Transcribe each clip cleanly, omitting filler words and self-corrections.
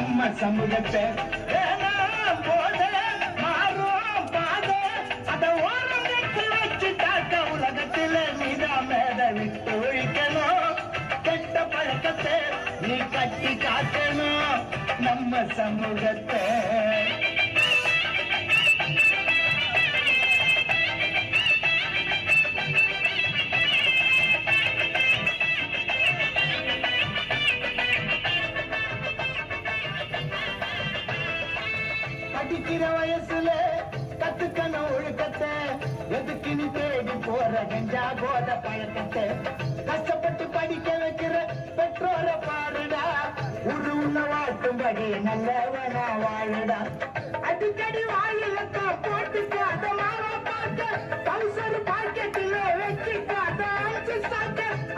நம்ம சமூகத்தை போத மாறும் பாத அத ஓரங்கட்டு வச்சுட்டாக்க உலகத்துல நீதான் மேத விட்டு ஒழிக்கணும் கெட்ட பழக்கத்தை நீ கட்டி காக்கணும் நம்ம சமூகத்தை படிக்கிற வயசுல கத்துக்கணும் ஒழுக்கத்தை எதுக்கு நீ தேடி போற கஞ்சா போத பழக்கத்தை கஷ்டப்பட்டு படிக்க வைக்கிற பெற்றோர பாருடா உருவுள்ள வாழ்த்தும்படி நல்லவனா வாழுடா அடிக்கடி வாயிலக்கா போட்டுக்க அத மாற பார்க்க கவுசர் பாக்கெட்டில் வச்சுக்காத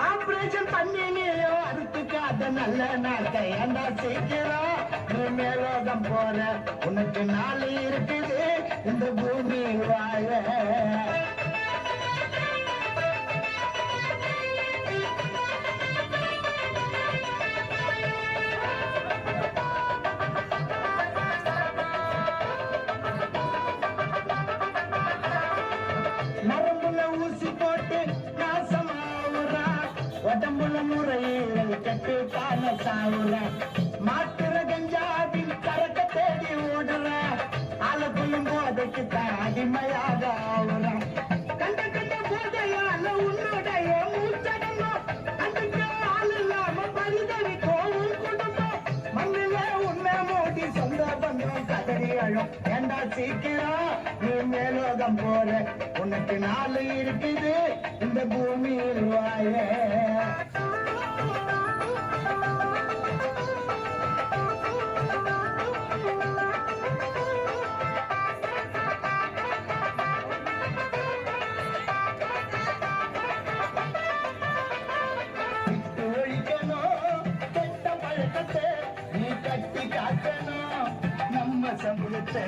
ஆபரேஷன் பண்ணினியோ அதுக்கு அத நல்ல நாக்க ஏண்டா சீக்கிரம் நீ மேலோகம் போற உனக்கு நாள் இருக்குது இந்த பூமி வாழ நரம்புல ஊசி போட்டு நாசமாவுறா உடம்புல முறையில் கட்டு கால சாவுற மாட்டுற கஞ்சாவின் கரக்க தேடி ஓடுற ஆலப்புள்ளும் போதைக்கு அடிமையாக ஆகுற கண்ட கண்ட போதையால உன்னுடைய மூச்சடங்கும் கண்டுக்க ஆள் இல்லாம பரிதவி கோவும் குடும்பம் மண்ணில உண்மை மூடி சொந்த பந்தம் கதறி அழும் ஏண்டா சீக்கிரம் நீ மேலோகம் போற உனக்கு நாள் இருக்குது இந்த பூமியில் வாழ நீ கட்டி காக்கணும் நம்ம சமூகத்தை